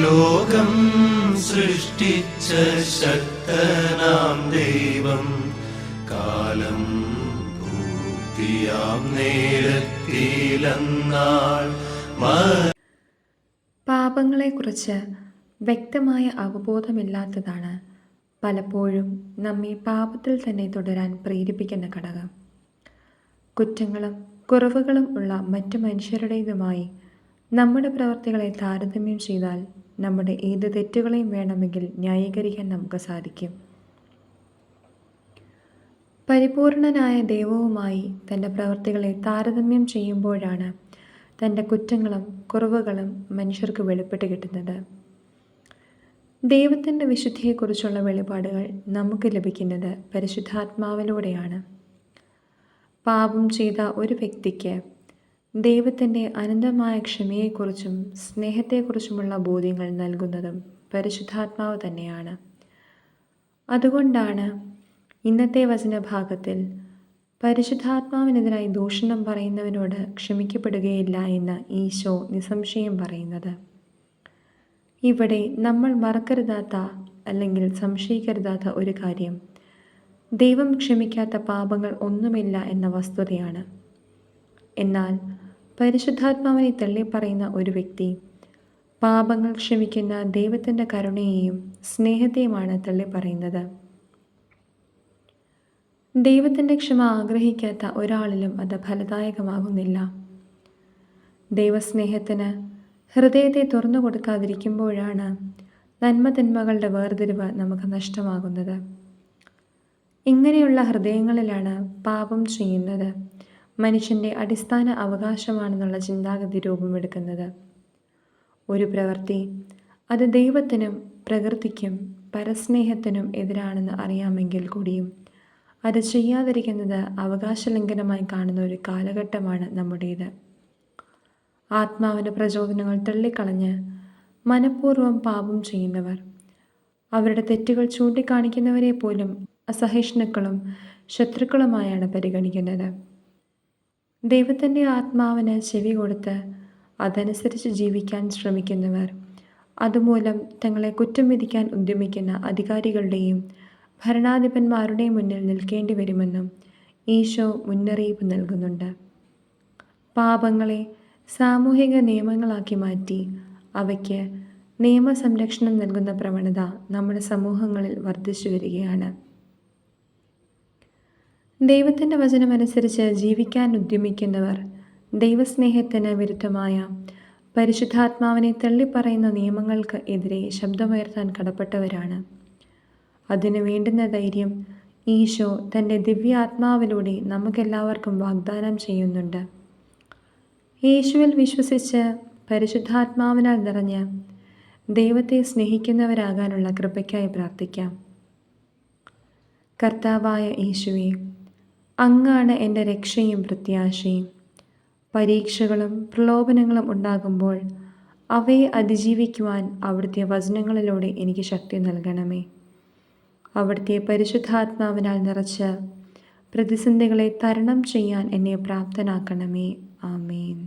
ലോകം സൃഷ്ടിച്ച ശക്തനാം ദൈവം കാലം പൂർത്തിയാം നേരത്തിലെന്നാൾ പാപങ്ങളെക്കുറിച്ച് വ്യക്തമായ അവബോധമില്ലാത്തതാണ് പലപ്പോഴും നമ്മെ പാപത്തിൽ തന്നെ തുടരാൻ പ്രേരിപ്പിക്കുന്ന ഘടകം. കുറ്റങ്ങളും കുറവുകളും ഉള്ള മറ്റു മനുഷ്യരുടേതുമായി നമ്മുടെ പ്രവൃത്തികളെ താരതമ്യം ചെയ്താൽ നമ്മുടെ ഏത് തെറ്റുകളെയും വേണമെങ്കിൽ ന്യായീകരിക്കാൻ നമുക്ക് സാധിക്കും. പരിപൂർണനായ ദൈവവുമായി തൻ്റെ പ്രവൃത്തികളെ താരതമ്യം ചെയ്യുമ്പോഴാണ് തൻ്റെ കുറ്റങ്ങളും കുറവുകളും മനുഷ്യർക്ക് വെളിപ്പെട്ട് കിട്ടുന്നത്. ദൈവത്തിൻ്റെ വിശുദ്ധിയെക്കുറിച്ചുള്ള വെളിപാടുകൾ നമുക്ക് ലഭിക്കുന്നത് പരിശുദ്ധാത്മാവിലൂടെയാണ്. പാപം ചെയ്ത ഒരു വ്യക്തിക്ക് ദൈവത്തിൻ്റെ അനന്തമായ ക്ഷമയെക്കുറിച്ചും സ്നേഹത്തെക്കുറിച്ചുമുള്ള ബോധ്യങ്ങൾ നൽകുന്നതും പരിശുദ്ധാത്മാവ് തന്നെയാണ്. അതുകൊണ്ടാണ് ഇന്നത്തെ വചനഭാഗത്തിൽ പരിശുദ്ധാത്മാവിനെതിരായി ദൂഷണം പറയുന്നവനോട് ക്ഷമിക്കപ്പെടുകയില്ല എന്ന് ഈശോ നിസ്സംശയം പറയുന്നത്. ഇവിടെ നമ്മൾ മറക്കരുതാത്ത അല്ലെങ്കിൽ സംശയിക്കരുതാത്ത ഒരു കാര്യം ദൈവം ക്ഷമിക്കാത്ത പാപങ്ങൾ ഒന്നുമില്ല എന്ന വസ്തുതയാണ്. എന്നാൽ പരിശുദ്ധാത്മാവിനെ തള്ളിപ്പറയുന്ന ഒരു വ്യക്തി പാപങ്ങൾ ക്ഷമിക്കുന്ന ദൈവത്തിൻ്റെ കരുണയെയും സ്നേഹത്തെയുമാണ് തള്ളിപ്പറയുന്നത്. ദൈവത്തിൻ്റെ ക്ഷമ ആഗ്രഹിക്കാത്ത ഒരാളിലും അത് ഫലദായകമാകുന്നില്ല. ദൈവസ്നേഹത്തിന് ഹൃദയത്തെ തുറന്നു കൊടുക്കാതിരിക്കുമ്പോഴാണ് നന്മതിന്മകളുടെ വേർതിരിവ് നമുക്ക് നഷ്ടമാകുന്നത്. ഇങ്ങനെയുള്ള ഹൃദയങ്ങളിലാണ് പാപം ചെയ്യുന്നത് മനുഷ്യൻ്റെ അടിസ്ഥാന അവകാശമാണെന്നുള്ള ചിന്താഗതി രൂപമെടുക്കുന്നത്. ഒരു പ്രവൃത്തി അത് ദൈവത്തിനും പ്രകൃതിക്കും പരസ്നേഹത്തിനും എതിരാണെന്ന് അറിയാമെങ്കിൽ കൂടിയും അത് ചെയ്യാതിരിക്കുന്നത് അവകാശലംഘനമായി കാണുന്ന ഒരു കാലഘട്ടമാണ് നമ്മുടേത്. ആത്മാവിൻ്റെ പ്രചോദനങ്ങൾ തള്ളിക്കളഞ്ഞ് മനഃപൂർവ്വം പാപം ചെയ്യുന്നവർ അവരുടെ തെറ്റുകൾ ചൂണ്ടിക്കാണിക്കുന്നവരെ പോലും അസഹിഷ്ണുക്കളും ശത്രുക്കളുമായാണ് പരിഗണിക്കുന്നത്. ദൈവത്തിൻ്റെ ആത്മാവിന് ചെവി കൊടുത്ത് അതനുസരിച്ച് ജീവിക്കാൻ ശ്രമിക്കുന്നവർ അതുമൂലം തങ്ങളെ കുറ്റം വിധിക്കാൻ ഉദ്യമിക്കുന്ന അധികാരികളുടെയും ഭരണാധിപന്മാരുടെയും മുന്നിൽ നിൽക്കേണ്ടി വരുമെന്നും ഈശോ മുന്നറിയിപ്പ് നൽകുന്നുണ്ട്. പാപങ്ങളെ സാമൂഹിക നിയമങ്ങളാക്കി മാറ്റി അവയ്ക്ക് നിയമസംരക്ഷണം നൽകുന്ന പ്രവണത നമ്മുടെ സമൂഹങ്ങളിൽ വർദ്ധിച്ചു വരികയാണ്. ദൈവത്തിൻ്റെ വചനമനുസരിച്ച് ജീവിക്കാൻ ഉദ്യമിക്കുന്നവർ ദൈവസ്നേഹത്തിന് വിരുദ്ധമായ പരിശുദ്ധാത്മാവിനെ തള്ളിപ്പറയുന്ന നിയമങ്ങൾക്ക് എതിരെ ശബ്ദമുയർത്താൻ കടപ്പെട്ടവരാണ്. അതിനു വേണ്ടുന്ന ധൈര്യം ഈശോ തൻ്റെ ദിവ്യാത്മാവിലൂടെ നമുക്കെല്ലാവർക്കും വാഗ്ദാനം ചെയ്യുന്നുണ്ട്. യേശുവിൽ വിശ്വസിച്ച് പരിശുദ്ധാത്മാവിനാൽ നിറഞ്ഞ് ദൈവത്തെ സ്നേഹിക്കുന്നവരാകാനുള്ള കൃപയ്ക്കായി പ്രാർത്ഥിക്കാം. കർത്താവായ യേശുവേ, അങ്ങാണ് എൻ്റെ രക്ഷയും പ്രത്യാശയും. പരീക്ഷകളും പ്രലോഭനങ്ങളും ഉണ്ടാകുമ്പോൾ അവയെ അതിജീവിക്കുവാൻ അവിടുത്തെ വചനങ്ങളിലൂടെ എനിക്ക് ശക്തി നൽകണമേ. അവിടുത്തെ പരിശുദ്ധാത്മാവിനാൽ നിറച്ച് പ്രതിസന്ധികളെ തരണം ചെയ്യാൻ എന്നെ പ്രാപ്തനാക്കണമേ. ആമേൻ.